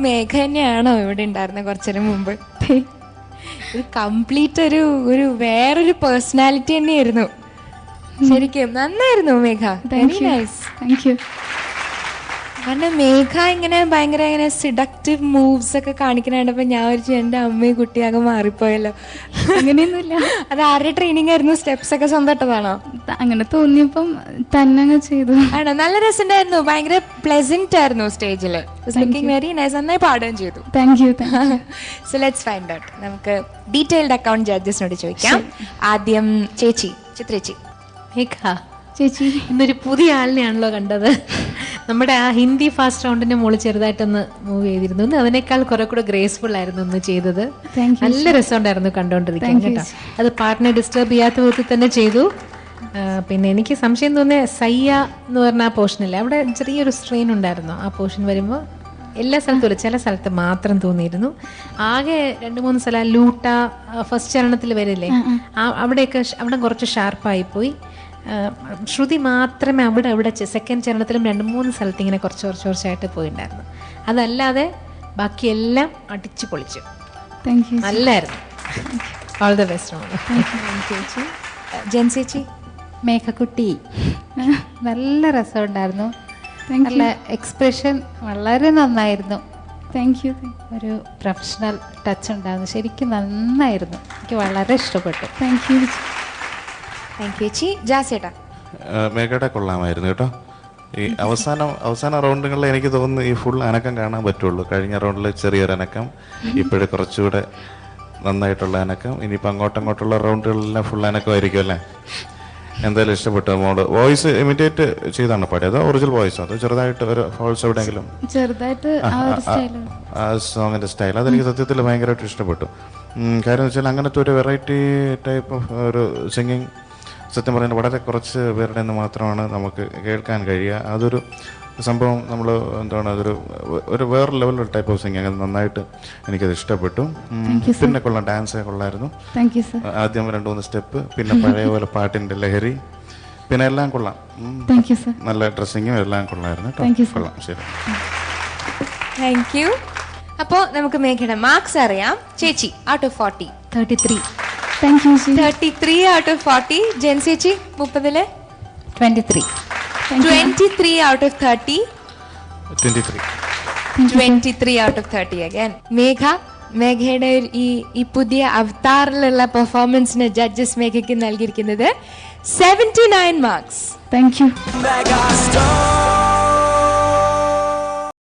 മേഘ തന്നെയാണോ ഇവിടെ ഉണ്ടായിരുന്നത് കുറച്ചേരം മുമ്പ്? ഒരു കംപ്ലീറ്റ് ഒരു വേറൊരു പേഴ്സണാലിറ്റി തന്നെയായിരുന്നു. ശരിക്കും നന്നായിരുന്നു മേഘ. Very nice. Thank you. കാരണം മേഘ ഇങ്ങനെ ഭയങ്കര ഇങ്ങനെ സിഡക്റ്റീവ് മൂവ്സ് ഒക്കെ കാണിക്കണപ്പോ ഞാൻ വിചാരിച്ചു എന്റെ അമ്മയും കുട്ടിയാകെ മാറിപ്പോയല്ലോ. അങ്ങനെയൊന്നുമില്ല. അത് ആരുടെ ട്രെയിനിങ് ആയിരുന്നു? സ്റ്റെപ്സ് ഒക്കെ സ്വന്തം ഇട്ടതാണോ? അങ്ങനെ തോന്നിയപ്പം തന്നെ അങ്ങ് ചെയ്തു. ആണോ? നല്ല രസമുണ്ടായിരുന്നു. ഭയങ്കര പ്ലെസന്റ് ആയിരുന്നു സ്റ്റേജില്. Looking very nice. നന്നായി പാടുകയും ചെയ്തു. Thank you. So let's find out. നമുക്ക് ഡീറ്റെയിൽഡ് അക്കൗണ്ട് ജഡ്ജസിനോട് ചോദിക്കാം. ആദ്യം ചേച്ചി, ചിത്രേച്ചി. മേഘ ചേച്ചി, ഇന്നൊരു പുതിയ ആളിനെയാണല്ലോ കണ്ടത്. നമ്മുടെ ആ ഹിന്ദി ഫാസ്റ്റ് റൗണ്ടിന്റെ മുകളിൽ ചെറുതായിട്ടൊന്ന് മൂവ് ചെയ്തിരുന്നു. അതിനേക്കാൾ കുറെ കൂടെ ഗ്രേസ്ഫുൾ ആയിരുന്നു ഒന്ന് ചെയ്തത്. നല്ല രസമുണ്ടായിരുന്നു കണ്ടോണ്ടിരിക്കാൻ കേട്ടോ. അത് പാർട്ടിനെ ഡിസ്റ്റർബ് ചെയ്യാത്ത വിധത്തിൽ തന്നെ ചെയ്തു. പിന്നെ എനിക്ക് സംശയം തോന്നിയ സയ്യ എന്ന് പറഞ്ഞ ആ പോർഷനില്ലേ, അവിടെ ചെറിയൊരു സ്ട്രെയിൻ ഉണ്ടായിരുന്നു. ആ പോർഷൻ വരുമ്പോൾ എല്ലാ സ്ഥലത്തും ചില സ്ഥലത്ത് മാത്രം തോന്നിയിരുന്നു. ആകെ 2-3 സ്ഥലം ലൂട്ട ഫസ്റ്റ് ചരണത്തിൽ വരില്ലേ, അവിടെയൊക്കെ അവിടെ കുറച്ച് ഷാർപ്പായി പോയി. ശ്രുതി മാത്രമേ അവിടെ സെക്കൻഡ് ചരണത്തിലും 2-3 സ്ഥലത്ത് ഇങ്ങനെ കുറച്ചായിട്ട് പോയിണ്ടായിരുന്നു. അതല്ലാതെ ബാക്കിയെല്ലാം അടിച്ചു പൊളിച്ചു. നല്ലായിരുന്നു. All the best. ജെൻസേച്ചി. മേഘക്കുട്ടി, നല്ല രസമുണ്ടായിരുന്നു. നല്ല എക്സ്പ്രഷൻ വളരെ നന്നായിരുന്നു. Thank you. ഒരു പ്രൊഫഷണൽ ടച്ച് ഉണ്ടായിരുന്നു. ശരിക്കും നന്നായിരുന്നു. എനിക്ക് വളരെ ഇഷ്ടപ്പെട്ടു. Thank you. താങ്ക് യു ചേച്ചി. ജാസേട്ടാ. മേഘയുടെ കൊള്ളാമായിരുന്നു കേട്ടോ. ഈ അവസാന റൗണ്ടുകളിൽ എനിക്ക് തോന്നുന്നു ഈ ഫുൾ അനക്കം കാണാൻ പറ്റുള്ളൂ. കഴിഞ്ഞ റൗണ്ടിൽ ചെറിയൊരു അനക്കം, ഇപ്പോഴും കുറച്ചുകൂടെ നന്നായിട്ടുള്ള അനക്കം. ഇനിയിപ്പോൾ അങ്ങോട്ടുള്ള റൗണ്ടുകളിലെല്ലാം ഫുൾ അനക്കമായിരിക്കും അല്ലേ? എന്തായാലും ഇഷ്ടപ്പെട്ടു. മോള് വോയിസ് ഇമിറ്റേറ്റ് ചെയ്താണ് പാടിയത്, ഒറിജിനൽ വോയിസ്? അത് ചെറുതായിട്ട് ഒരു ഫോൾസ് എവിടെയെങ്കിലും ആ സോങ്ങിന്റെ സ്റ്റൈൽ അതെനിക്ക് സത്യത്തിൽ ഭയങ്കരമായിട്ട് ഇഷ്ടപ്പെട്ടു. കാര്യം വെച്ചാൽ അങ്ങനത്തെ ഒരു വെറൈറ്റി ടൈപ്പ് ഓഫ് ഒരു സിംഗിങ് സത്യം പറഞ്ഞാൽ വളരെ കുറച്ച് പേരുടെ നിന്ന് മാത്രമാണ് നമുക്ക് കേൾക്കാൻ കഴിയുക. അതൊരു സംഭവം നമ്മൾ എന്താണ്, ഒരു വേറെ ലെവലിലുള്ള ടൈപ്പ് ഓഫ് സിംഗിങ്. അത് നന്നായിട്ട് എനിക്കത് ഇഷ്ടപ്പെട്ടു. പിന്നെ കൊള്ളാം, ഡാൻസ് കൊള്ളായിരുന്നു. ആദ്യം 2-3 സ്റ്റെപ്പ്, പിന്നെ പഴയ പോലെ പാട്ടിന്റെ ലഹരി, പിന്നെ എല്ലാം കൊള്ളാം. നല്ല ഡ്രസ്സിങ്ങും എല്ലാം കൊള്ളായിരുന്നു. കൊള്ളാം. ശരി, താങ്ക് യു. അപ്പോ നമുക്ക് മേഘയുടെ മാർക്സ് അറിയാം. ചേച്ചി ഔട്ട് ഓഫ് 40 33. 33 out of 40. ജെൻസേച്ചി 30-ല് 23. 23 out of 30. 23 out of 30 again. മേഘയുടെ ഈ പുതിയ അവതാറിലുള്ള പെർഫോമൻസിന് ജഡ്ജസ് മേഘയ്ക്ക് നൽകിയിരിക്കുന്നത് 79 മാർക്സ്. Thank you.